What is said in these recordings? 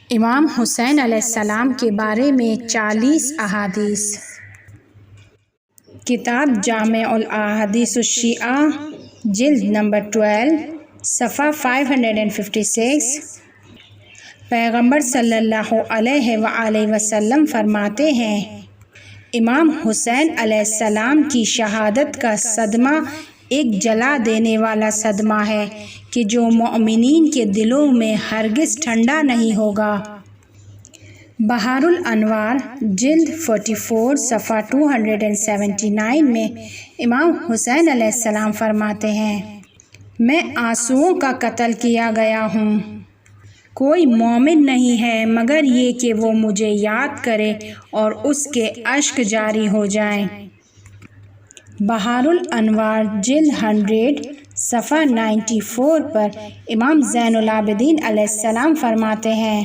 امام حسین علیہ السلام کے بارے میں 40 احادیث۔ کتاب جامع الاحادیث الشیعہ جلد نمبر 12 صفحہ 556۔ پیغمبر صلی اللہ علیہ وآلہ وسلم فرماتے ہیں، امام حسین علیہ السلام کی شہادت کا صدمہ ایک جلا دینے والا صدمہ ہے کہ جو مومنین کے دلوں میں ہرگز ٹھنڈا نہیں ہوگا۔ بحار الانوار جلد 44 صفحہ 279 میں امام حسین علیہ السلام فرماتے ہیں، میں آنسوؤں کا قتل کیا گیا ہوں، کوئی مومن نہیں ہے مگر یہ کہ وہ مجھے یاد کرے اور اس کے اشک جاری ہو جائیں۔ بحار الانوار جلد 100 صفحہ 94 پر امام زین العابدین علیہ السلام فرماتے ہیں،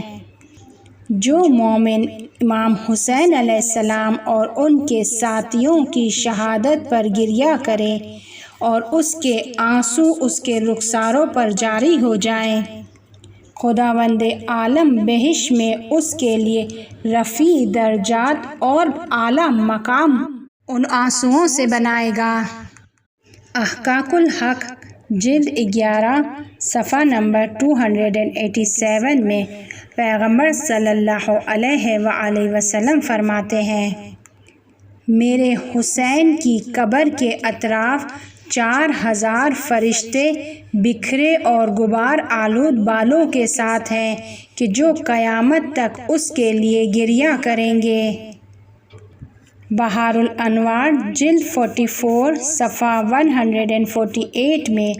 جو مومن امام حسین علیہ السلام اور ان کے ساتھیوں کی شہادت پر گریہ کرے اور اس کے آنسو اس کے رخساروں پر جاری ہو جائیں، خداوند عالم بہشت میں اس کے لیے رفیع درجات اور اعلیٰ مقام ان آنسوؤں سے بنائے گا۔ احقاق الحق جلد 11 صفحہ نمبر 287 میں پیغمبر صلی اللہ علیہ وآلہ وسلم فرماتے ہیں، میرے حسین کی قبر کے اطراف 4000 فرشتے بکھرے اور غبار آلود بالوں کے ساتھ ہیں کہ جو قیامت تک اس کے لیے گریہ کریں گے۔ بحار الانوار جلد 44 صفحہ 148 میں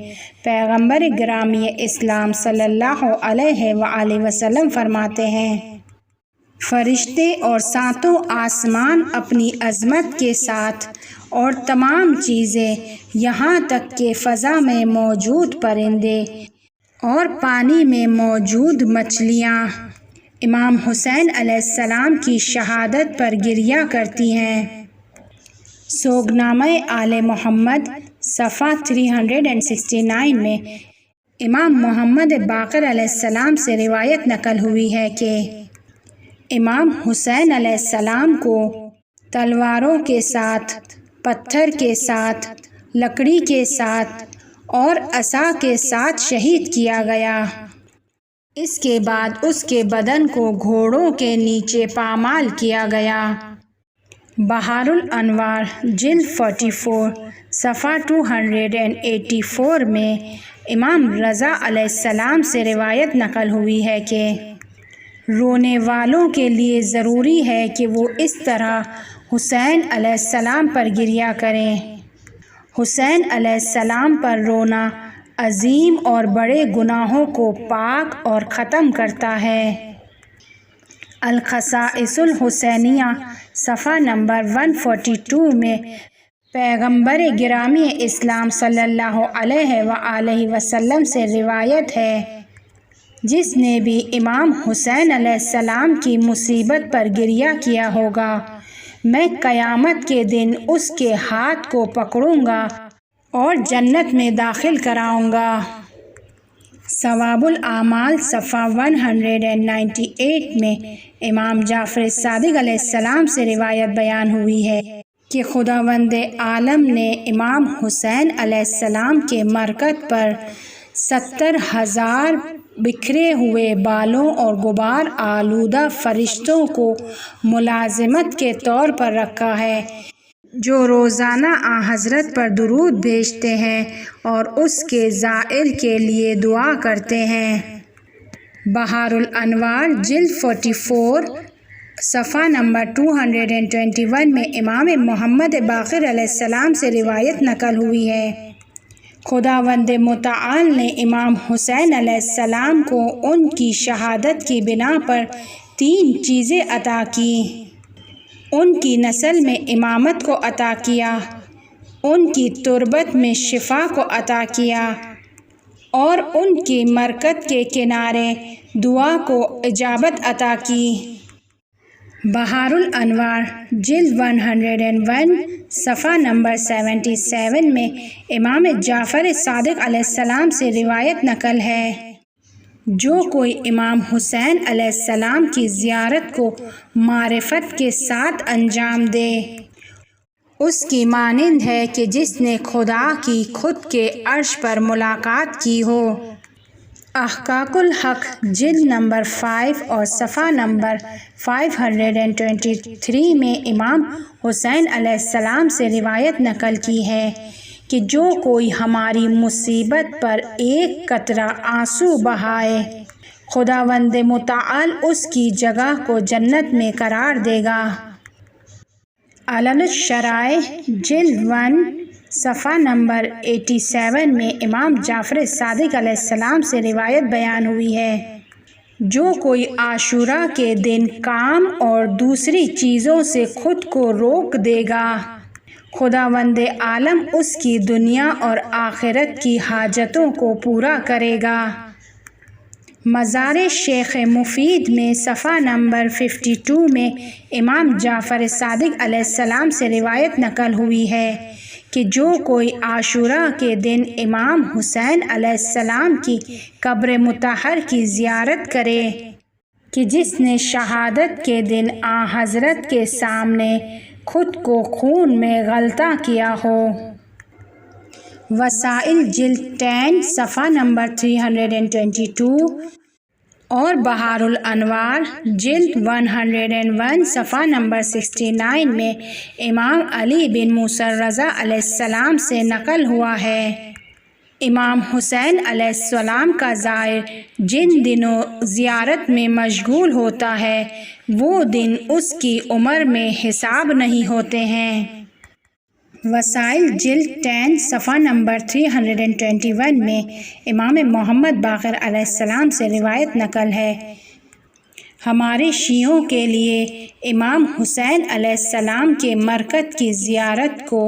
پیغمبر گرامی اسلام صلی اللہ علیہ وآلہ وسلم فرماتے ہیں، فرشتے اور ساتوں آسمان اپنی عظمت کے ساتھ اور تمام چیزیں یہاں تک کہ فضا میں موجود پرندے اور پانی میں موجود مچھلیاں امام حسین علیہ السلام کی شہادت پر گریہ کرتی ہیں۔ سوگنامہ آل محمد صفحہ 369 میں امام محمد باقر علیہ السلام سے روایت نقل ہوئی ہے کہ امام حسین علیہ السلام کو تلواروں کے ساتھ، پتھر کے ساتھ، لکڑی کے ساتھ اور عصا کے ساتھ شہید کیا گیا۔ اس کے بعد اس کے بدن کو گھوڑوں کے نیچے پامال کیا گیا۔ بحار الانوار جلد 44 صفحہ 284 میں امام رضا علیہ السلام سے روایت نقل ہوئی ہے کہ رونے والوں کے لیے ضروری ہے کہ وہ اس طرح حسین علیہ السلام پر گریہ کریں۔ حسین علیہ السلام پر رونا عظیم اور بڑے گناہوں کو پاک اور ختم کرتا ہے۔ الخصائص الحسینیہ صفحہ نمبر 142 میں پیغمبر گرامی اسلام صلی اللہ علیہ وآلہ وسلم سے روایت ہے، جس نے بھی امام حسین علیہ السلام کی مصیبت پر گریہ کیا ہوگا، میں قیامت کے دن اس کے ہاتھ کو پکڑوں گا اور جنت میں داخل کراؤں گا۔ ثواب الاعمال صفحہ 198 میں امام جعفر صادق علیہ السلام سے روایت بیان ہوئی ہے کہ خداوند عالم نے امام حسین علیہ السلام کے مرکز پر 70,000 بکھرے ہوئے بالوں اور غبار آلودہ فرشتوں کو ملازمت کے طور پر رکھا ہے، جو روزانہ حضرت پر درود بھیجتے ہیں اور اس کے زائر کے لیے دعا کرتے ہیں۔ بحار الانوار جلد 44 صفحہ نمبر 221 میں امام محمد باقر علیہ السلام سے روایت نقل ہوئی ہے، خداوند متعال نے امام حسین علیہ السلام کو ان کی شہادت کی بنا پر 3 چیزیں عطا کی، ان کی نسل میں امامت کو عطا کیا، ان کی تربت میں شفا کو عطا کیا اور ان کی مرکز کے کنارے دعا کو اجابت عطا کی۔ بحار الانوار جلد 101 صفحہ نمبر 77 میں امام جعفر صادق علیہ السلام سے روایت نقل ہے، جو کوئی امام حسین علیہ السلام کی زیارت کو معرفت کے ساتھ انجام دے، اس کی مانند ہے کہ جس نے خدا کی خود کے عرش پر ملاقات کی ہو۔ احقاق الحق جلد نمبر 5 اور صفحہ نمبر 523 میں امام حسین علیہ السلام سے روایت نقل کی ہے کہ جو کوئی ہماری مصیبت پر ایک قطرہ آنسو بہائے، خداوند متعال اس کی جگہ کو جنت میں قرار دے گا۔ علل الشرائع جلد 1 صفحہ نمبر 87 میں امام جعفر صادق علیہ السلام سے روایت بیان ہوئی ہے، جو کوئی عاشوراء کے دن کام اور دوسری چیزوں سے خود کو روک دے گا، خداوند عالم اس کی دنیا اور آخرت کی حاجتوں کو پورا کرے گا۔ مزار شیخ مفید میں صفحہ نمبر 52 میں امام جعفر صادق علیہ السلام سے روایت نقل ہوئی ہے کہ جو کوئی عاشوراء کے دن امام حسین علیہ السلام کی قبر مطہر کی زیارت کرے، کہ جس نے شہادت کے دن آن حضرت کے سامنے خود کو خون میں غلطہ کیا ہو۔ وسائل جلد 10 صفحہ نمبر 322 اور بہار الانوار جلد 101 صفحہ نمبر 69 میں امام علی بن موسیٰ رضا علیہ السلام سے نقل ہوا ہے، امام حسین علیہ السلام کا زائر جن دنوں زیارت میں مشغول ہوتا ہے، وہ دن اس کی عمر میں حساب نہیں ہوتے ہیں۔ وسائل جلد 10 صفحہ نمبر 321 میں امام محمد باقر علیہ السلام سے روایت نقل ہے، ہمارے شیعوں کے لیے امام حسین علیہ السلام کے مرکز کی زیارت کو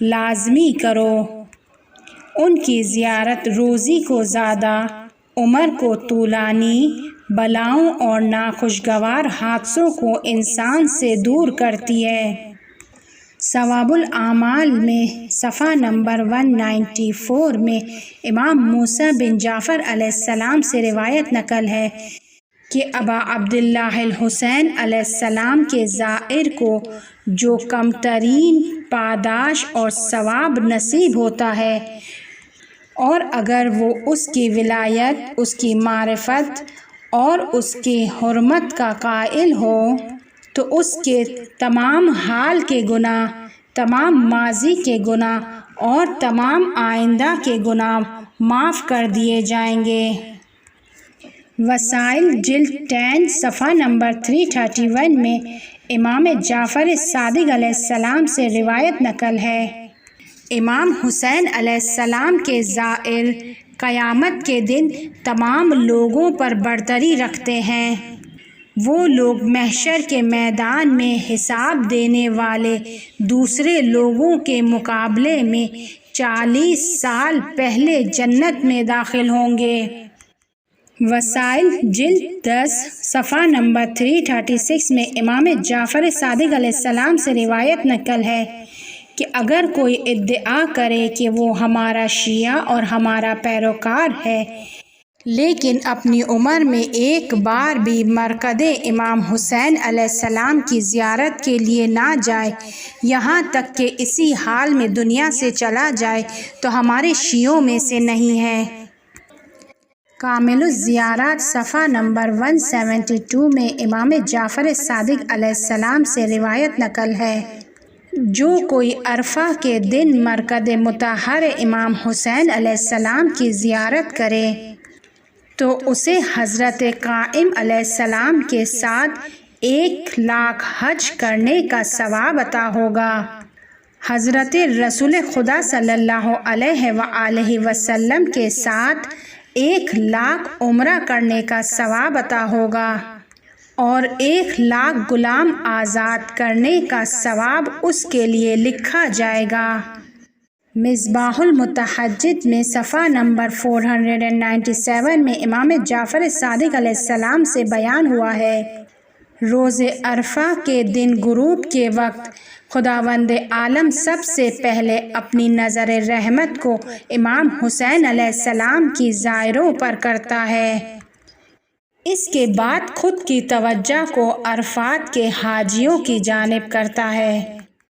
لازمی کرو، ان کی زیارت روزی کو زیادہ، عمر کو طولانی، بلاؤں اور ناخوشگوار حادثوں کو انسان سے دور کرتی ہے۔ ثواب الاعمال میں صفحہ نمبر 194 میں امام موسیٰ بن جعفر علیہ السلام سے روایت نقل ہے کہ ابا عبداللہ الحسین علیہ السلام کے زائر کو جو کم ترین پاداش اور ثواب نصیب ہوتا ہے، اور اگر وہ اس کی ولایت، اس کی معرفت اور اس کی حرمت کا قائل ہو، تو اس کے تمام حال کے گناہ، تمام ماضی کے گناہ اور تمام آئندہ کے گناہ معاف کر دیے جائیں گے۔ وسائل جلد 10 صفحہ نمبر 331 میں امام جعفر صادق علیہ السلام سے روایت نقل ہے، امام حسین علیہ السلام کے زائر قیامت کے دن تمام لوگوں پر برتری رکھتے ہیں، وہ لوگ محشر کے میدان میں حساب دینے والے دوسرے لوگوں کے مقابلے میں 40 سال پہلے جنت میں داخل ہوں گے۔ وسائل جلد 10 صفحہ نمبر 336 میں امام جعفر صادق علیہ السلام سے روایت نقل ہے کہ اگر کوئی ادعا کرے کہ وہ ہمارا شیعہ اور ہمارا پیروکار ہے، لیکن اپنی عمر میں ایک بار بھی مرقد امام حسین علیہ السلام کی زیارت کے لیے نہ جائے، یہاں تک کہ اسی حال میں دنیا سے چلا جائے، تو ہمارے شیعوں میں سے نہیں ہے۔ کامل الزیارات صفحہ نمبر 172 میں امام جعفر صادق علیہ السلام سے روایت نقل ہے، جو کوئی عرفہ کے دن مرقد مطہر امام حسین علیہ السلام کی زیارت کرے تو اسے حضرت قائم علیہ السلام کے ساتھ 1,00,000 حج کرنے کا ثواب عطا ہوگا، حضرت رسول خدا صلی اللہ علیہ وآلہ وسلم کے ساتھ 1,00,000 عمرہ کرنے کا ثواب عطا ہوگا، اور 1,00,000 غلام آزاد کرنے کا ثواب اس کے لیے لکھا جائے گا۔ مصباح المتحجد میں صفحہ نمبر 497 میں امام جعفر صادق علیہ السلام سے بیان ہوا ہے، روز عرفہ کے دن غروب کے وقت خداوند عالم سب سے پہلے اپنی نظر رحمت کو امام حسین علیہ السلام کی زائروں پر کرتا ہے، اس کے بعد خود کی توجہ کو عرفات کے حاجیوں کی جانب کرتا ہے۔